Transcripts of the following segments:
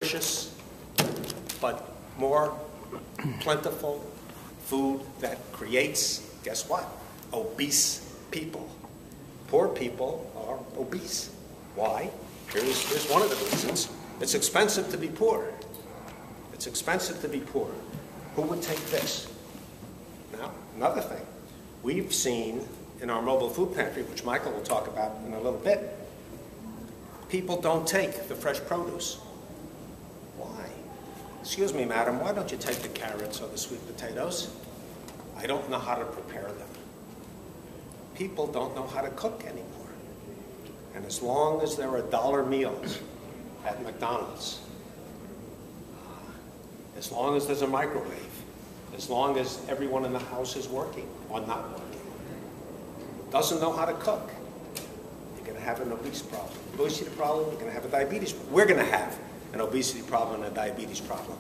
nutritious, but more plentiful food that creates, guess what? Obese people. Poor people are obese. Why? Here's one of the reasons. It's expensive to be poor. It's expensive to be poor. Who would take this? Now, another thing. We've seen in our mobile food pantry, which Michael will talk about in a little bit, people don't take the fresh produce. Why? Excuse me, madam, why don't you take the carrots or the sweet potatoes? I don't know how to prepare them. People don't know how to cook anymore. And as long as there are dollar meals at McDonald's, as long as there's a microwave, as long as everyone in the house is working or not working, doesn't know how to cook, you're going to have an obesity problem. Obesity problem, you're going to have a diabetes problem. We're going to have an obesity problem and a diabetes problem.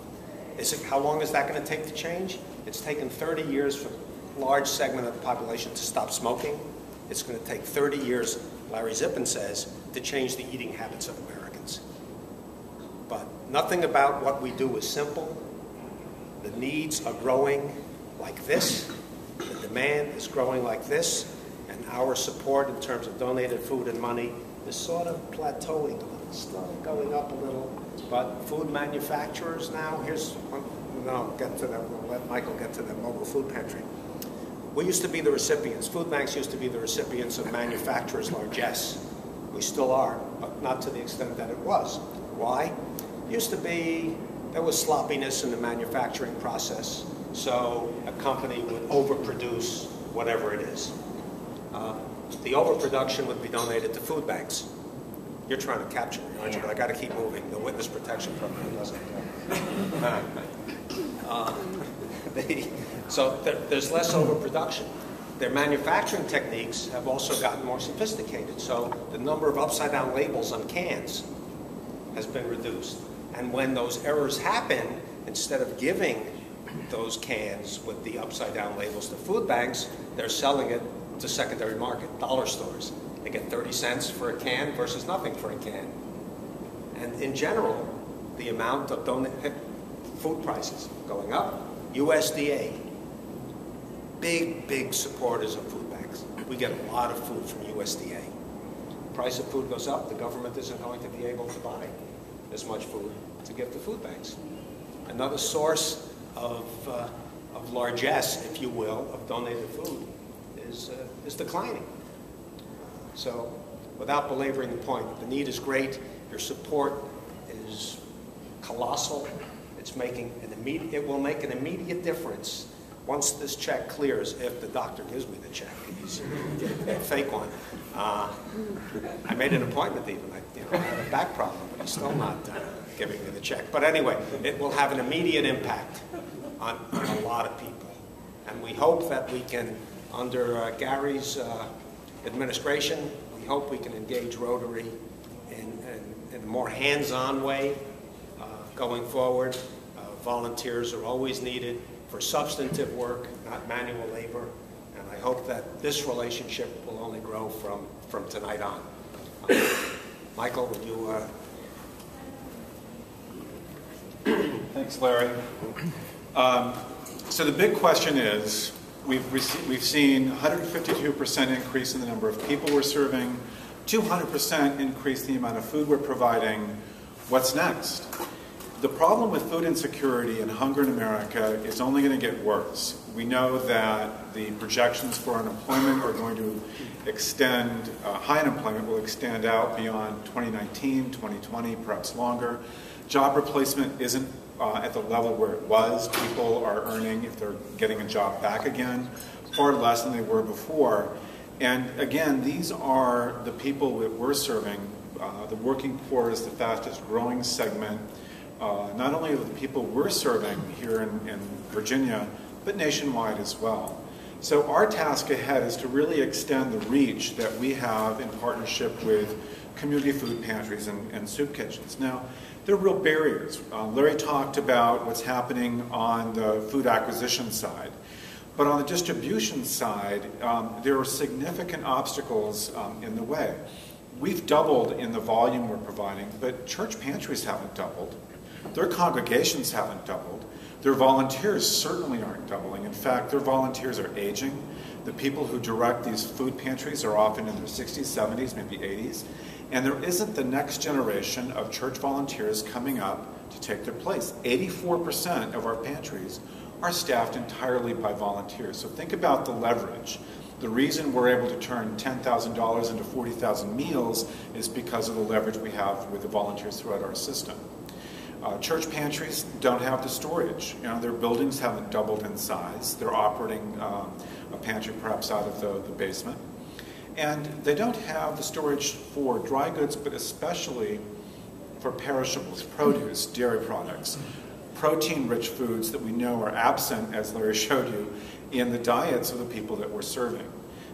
How long is that going to take to change? It's taken 30 years for a large segment of the population to stop smoking. It's going to take 30 years, Larry Zippin says, to change the eating habits of Americans. But nothing about what we do is simple. The needs are growing like this. The demand is growing like this. And our support in terms of donated food and money is sort of plateauing a little, still going up a little. But food manufacturers now, I'll get to that. We'll let Michael get to the mobile food pantry. We used to be the recipients. Food banks used to be the recipients of manufacturers' largesse. We still are, but not to the extent that it was. Why? It used to be there was sloppiness in the manufacturing process, so a company would overproduce whatever it is. The overproduction would be donated to food banks. You're trying to capture me, aren't you? But I got to keep moving. The witness protection program doesn't. So there's less overproduction. Their manufacturing techniques have also gotten more sophisticated. So the number of upside-down labels on cans has been reduced. And when those errors happen, instead of giving those cans with the upside-down labels to food banks, they're selling it to secondary market, dollar stores. They get 30 cents for a can versus nothing for a can. And in general, the amount of food prices going up. USDA, big supporters of food banks. We get a lot of food from USDA. Price of food goes up, the government isn't going to be able to buy as much food to give to food banks. Another source of largesse, if you will, of donated food is declining. So, without belaboring the point, the need is great. Your support is colossal. It will make an immediate difference once this check clears, if the doctor gives me the check. He's a fake one. I made an appointment even. I had a back problem, but he's still not giving me the check. But anyway, it will have an immediate impact on a lot of people. And we hope that we can, under Gary's administration, we hope we can engage Rotary in a more hands-on way going forward. Volunteers are always needed for substantive work, not manual labor. And I hope that this relationship will only grow from tonight on. Michael, would you... Thanks, Larry. So the big question is, we've seen 152% increase in the number of people we're serving, 200% increase in the amount of food we're providing. What's next? The problem with food insecurity and hunger in America is only going to get worse. We know that the projections for unemployment are going to extend, high unemployment will extend out beyond 2019, 2020, perhaps longer. Job replacement isn't at the level where it was. People are earning, if they're getting a job back again, far less than they were before. And again, these are the people that we're serving. The working poor is the fastest growing segment. Not only of the people we're serving here in Virginia, but nationwide as well. So our task ahead is to really extend the reach that we have in partnership with community food pantries and soup kitchens. Now, there are real barriers. Larry talked about what's happening on the food acquisition side. But on the distribution side, there are significant obstacles in the way. We've doubled in the volume we're providing, but church pantries haven't doubled. Their congregations haven't doubled. Their volunteers certainly aren't doubling. In fact, their volunteers are aging. The people who direct these food pantries are often in their 60s, 70s, maybe 80s. And there isn't the next generation of church volunteers coming up to take their place. 84% of our pantries are staffed entirely by volunteers. So think about the leverage. The reason we're able to turn $10,000 into 40,000 meals is because of the leverage we have with the volunteers throughout our system. Church pantries don't have the storage. You know, their buildings haven't doubled in size. They're operating a pantry perhaps out of the basement. And they don't have the storage for dry goods, but especially for perishables, produce, dairy products, protein-rich foods that we know are absent, as Larry showed you, in the diets of the people that we're serving.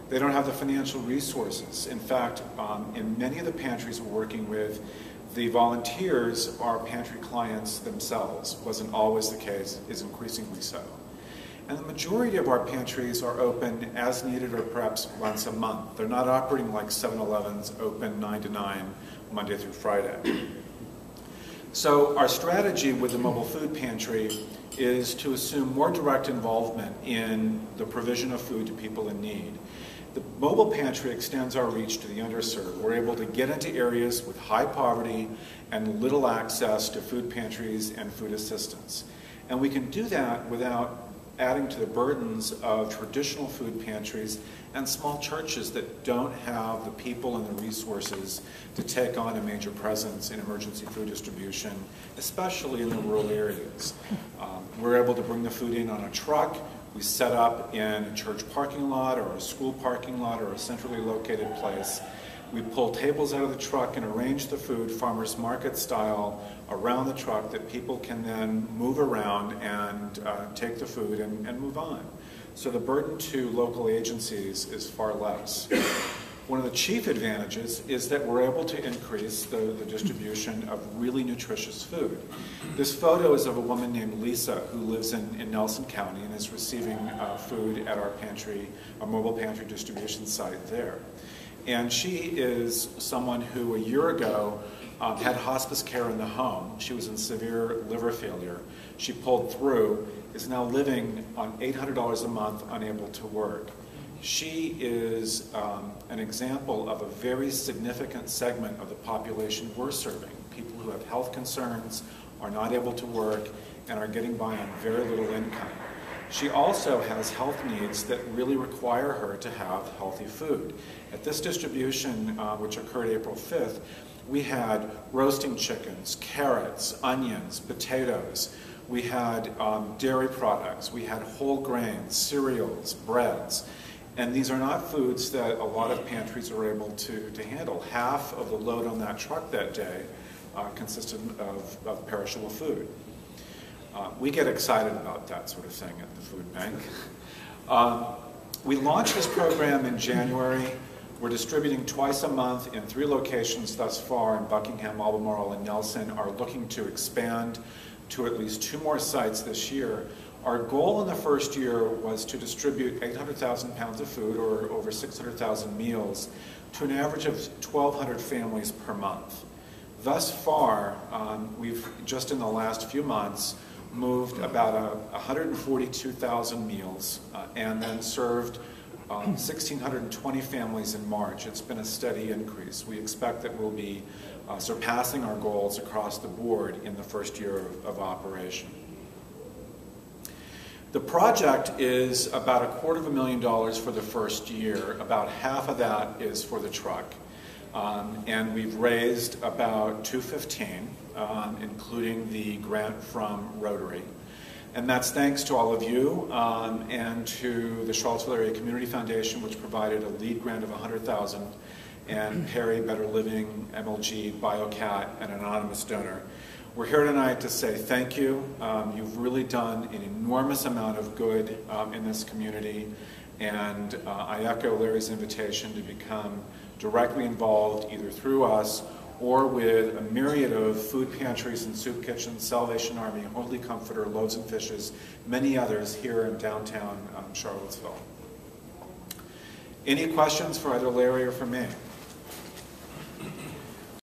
They don't have the financial resources. In fact, in many of the pantries we're working with, the volunteers are pantry clients themselves. Wasn't always the case, is increasingly so. And the majority of our pantries are open as needed or perhaps once a month. They're not operating like 7-Elevens, open 9 to 9, Monday through Friday. So our strategy with the mobile food pantry is to assume more direct involvement in the provision of food to people in need. The mobile pantry extends our reach to the underserved. We're able to get into areas with high poverty and little access to food pantries and food assistance. And we can do that without adding to the burdens of traditional food pantries and small churches that don't have the people and the resources to take on a major presence in emergency food distribution, especially in the rural areas. We're able to bring the food in on a truck. We set up in a church parking lot or a school parking lot or a centrally located place. We pull tables out of the truck and arrange the food farmers market style around the truck that people can then move around and take the food and move on. So the burden to local agencies is far less. One of the chief advantages is that we're able to increase the distribution of really nutritious food. This photo is of a woman named Lisa who lives in Nelson County and is receiving food at our pantry, our mobile pantry distribution site there. And she is someone who a year ago had hospice care in the home. She was in severe liver failure. She pulled through, is now living on $800 a month, unable to work. She is an example of a very significant segment of the population we're serving. People who have health concerns, are not able to work, and are getting by on very little income. She also has health needs that really require her to have healthy food. At this distribution, which occurred April 5th, we had roasting chickens, carrots, onions, potatoes. We had dairy products. We had whole grains, cereals, breads. And these are not foods that a lot of pantries are able to handle. Half of the load on that truck that day consisted of perishable food. We get excited about that sort of thing at the food bank. We launched this program in January. We're distributing twice a month in 3 locations thus far in Buckingham, Albemarle, and Nelson. Are looking to expand to at least 2 more sites this year. Our goal in the first year was to distribute 800,000 pounds of food, or over 600,000 meals, to an average of 1,200 families per month. Thus far, we've just in the last few months moved about 142,000 meals and then served 1,620 families in March. It's been a steady increase. We expect that we'll be surpassing our goals across the board in the first year of operation. The project is about $250,000 for the first year. About half of that is for the truck. And we've raised about $215,000, including the grant from Rotary. And that's thanks to all of you and to the Charlottesville Area Community Foundation, which provided a lead grant of $100,000, and Perry, Better Living, MLG, BioCat, and an anonymous donor. We're here tonight to say thank you. You've really done an enormous amount of good in this community, and I echo Larry's invitation to become directly involved either through us or with a myriad of food pantries and soup kitchens, Salvation Army, Holy Comforter, Loaves and Fishes, many others here in downtown Charlottesville. Any questions for either Larry or for me?